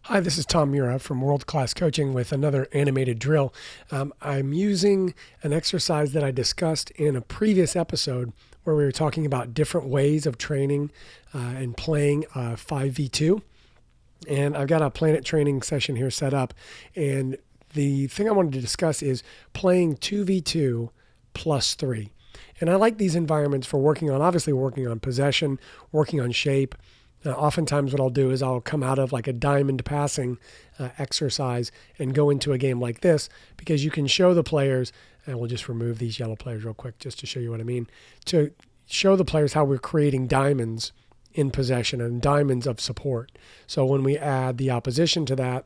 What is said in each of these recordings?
Hi, this is Tom Mura from World Class Coaching with another animated drill. I'm using an exercise that I discussed in a previous episode where we were talking about different ways of training and playing 5v2. And I've got a Planet training session here set up. And the thing I wanted to discuss is playing 2v2 plus 3. And I like these environments for obviously working on possession, working on shape. Oftentimes what I'll do is I'll come out of like a diamond passing exercise and go into a game like this because you can show the players, and we'll just remove these yellow players real quick just to show you what I mean, to show the players how we're creating diamonds in possession and diamonds of support. So when we add the opposition to that,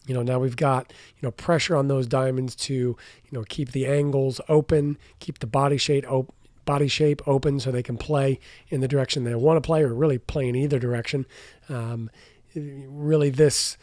now we've got, pressure on those diamonds to, keep the angles open, keep the body shape open so they can play in the direction they want to play, or really play in either direction. Really, this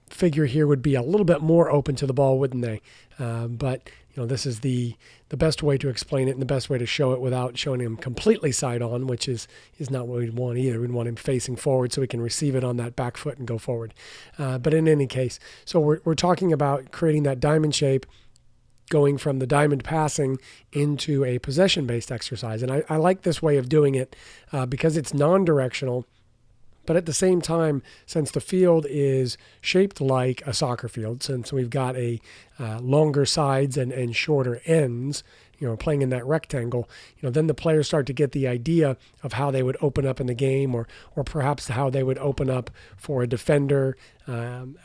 figure here would be a little bit more open to the ball, wouldn't they? But this is the best way to explain it and the best way to show it without showing him completely side on, which is not what we'd want either. We'd want him facing forward so we can receive it on that back foot and go forward. But in any case, so we're talking about creating that diamond shape, going from the diamond passing into a possession-based exercise. And I like this way of doing it because it's non-directional, but at the same time, since the field is shaped like a soccer field, since we've got a longer sides and shorter ends, playing in that rectangle, then the players start to get the idea of how they would open up in the game, or perhaps how they would open up for a defender,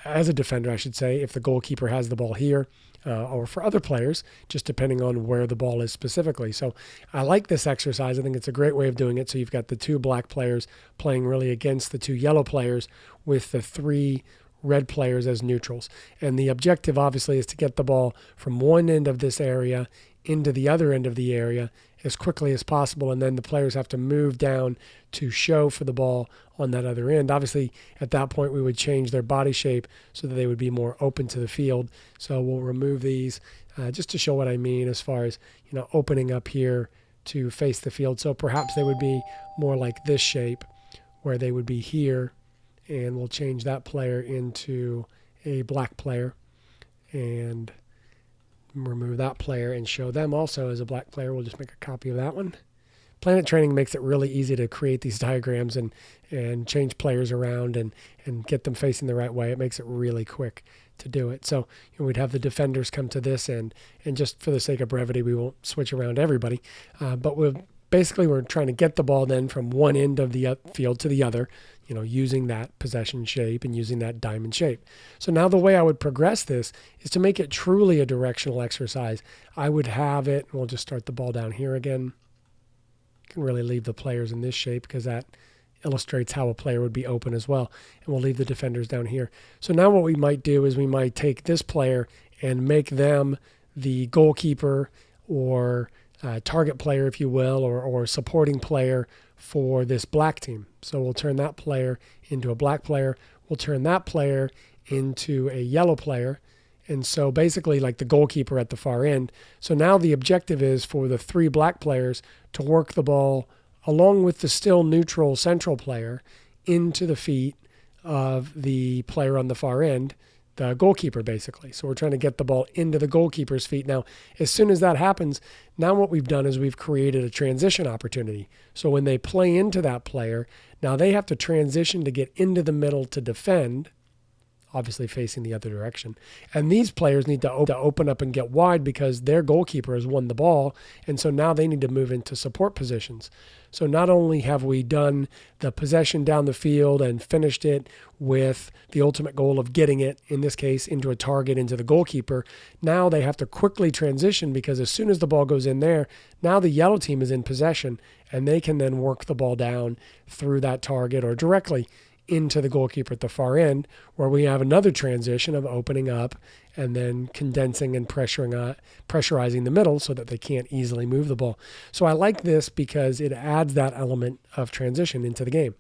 as a defender, I should say, if the goalkeeper has the ball here, or for other players, just depending on where the ball is specifically. So I like this exercise. I think it's a great way of doing it. So you've got the two black players playing really against the two yellow players with the three red players as neutrals. And the objective, obviously, is to get the ball from one end of this area into the other end of the area as quickly as possible, and then the players have to move down to show for the ball on that other end. Obviously, at that point, we would change their body shape so that they would be more open to the field. So we'll remove these just to show what I mean as far as, opening up here to face the field. So perhaps they would be more like this shape where they would be here, and we'll change that player into a black player and remove that player and show them also as a black player. We'll just make a copy of that one. Planet training makes it really easy to create these diagrams and change players around and get them facing the right way. It makes it really quick to do it. So we'd have the defenders come to this end, and just for the sake of brevity, we won't switch around everybody. But we're trying to get the ball then from one end of the field to the other, using that possession shape and using that diamond shape. So now the way I would progress this is to make it truly a directional exercise. I would have it, and we'll just start the ball down here again. You can really leave the players in this shape because that illustrates how a player would be open as well. And we'll leave the defenders down here. So now what we might do is we might take this player and make them the goalkeeper or target player, if you will, or supporting player for this black team. So we'll turn that player into a black player. We'll turn that player into a yellow player. And so basically like the goalkeeper at the far end. So now the objective is for the three black players to work the ball along with the still neutral central player into the feet of the player on the far end, the goalkeeper basically. So we're trying to get the ball into the goalkeeper's feet. Now, as soon as that happens, now what we've done is we've created a transition opportunity. So when they play into that player, now they have to transition to get into the middle to defend, obviously facing the other direction. And these players need to open up and get wide because their goalkeeper has won the ball. And so now they need to move into support positions. So not only have we done the possession down the field and finished it with the ultimate goal of getting it, in this case, into a target, into the goalkeeper, now they have to quickly transition because as soon as the ball goes in there, now the yellow team is in possession and they can then work the ball down through that target or directly into the goalkeeper at the far end, where we have another transition of opening up and then condensing and pressurizing the middle so that they can't easily move the ball. So I like this because it adds that element of transition into the game.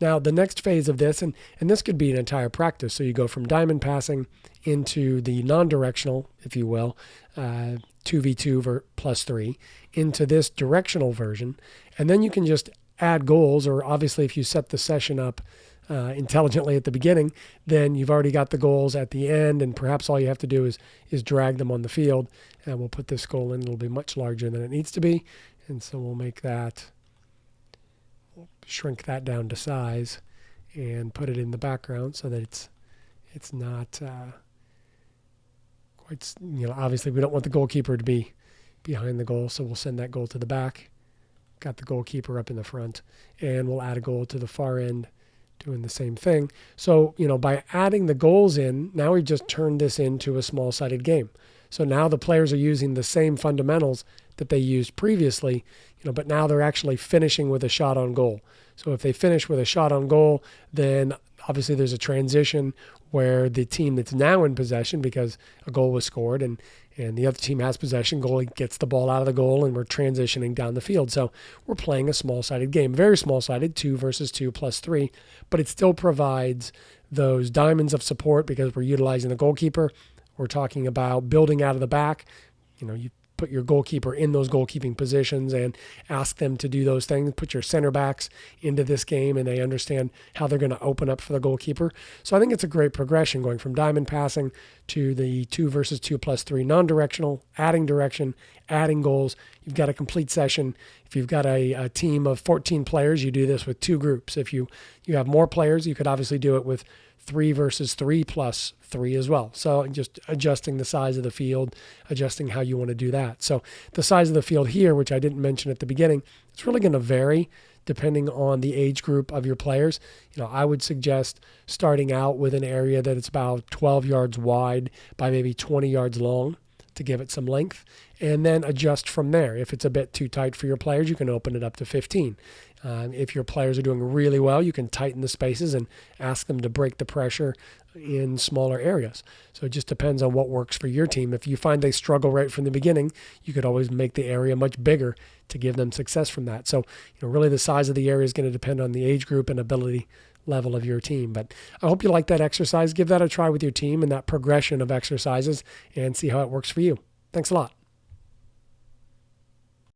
Now, the next phase of this, and this could be an entire practice, so you go from diamond passing into the non-directional, if you will, 2v2 plus 3, into this directional version, and then you can just add goals, or obviously if you set the session up intelligently at the beginning, then you've already got the goals at the end, and perhaps all you have to do is drag them on the field. And we'll put this goal in. It'll be much larger than it needs to be, and so we'll shrink that down to size and put it in the background so that it's not quite, obviously we don't want the goalkeeper to be behind the goal, so we'll send that goal to the back. Got the goalkeeper up in the front, and we'll add a goal to the far end doing the same thing. So, by adding the goals in, now we've just turned this into a small-sided game. So now the players are using the same fundamentals that they used previously, but now they're actually finishing with a shot on goal. So if they finish with a shot on goal, then obviously there's a transition where the team that's now in possession, because a goal was scored and the other team has possession, goalie gets the ball out of the goal, and we're transitioning down the field. So we're playing a small-sided game, very small-sided, 2 versus 2 plus 3, but it still provides those diamonds of support because we're utilizing the goalkeeper. We're talking about building out of the back. You put your goalkeeper in those goalkeeping positions and ask them to do those things. Put your center backs into this game, and they understand how they're going to open up for the goalkeeper. So I think it's a great progression going from diamond passing to the 2 versus 2 plus 3 non-directional, adding direction, adding goals. You've got a complete session. If you've got a team of 14 players, you do this with 2 groups. If you have more players, you could obviously do it with 3 versus 3 plus 3 as well. So just adjusting the size of the field, adjusting how you want to do that. So the size of the field here, which I didn't mention at the beginning, it's really going to vary depending on the age group of your players. I would suggest starting out with an area that it's about 12 yards wide by maybe 20 yards long to give it some length, and then adjust from there. If it's a bit too tight for your players, you can open it up to 15. If your players are doing really well, you can tighten the spaces and ask them to break the pressure in smaller areas. So it just depends on what works for your team. If you find they struggle right from the beginning, you could always make the area much bigger to give them success from that. So really the size of the area is going to depend on the age group and ability level of your team. But I hope you like that exercise. Give that a try with your team and that progression of exercises and see how it works for you. Thanks a lot.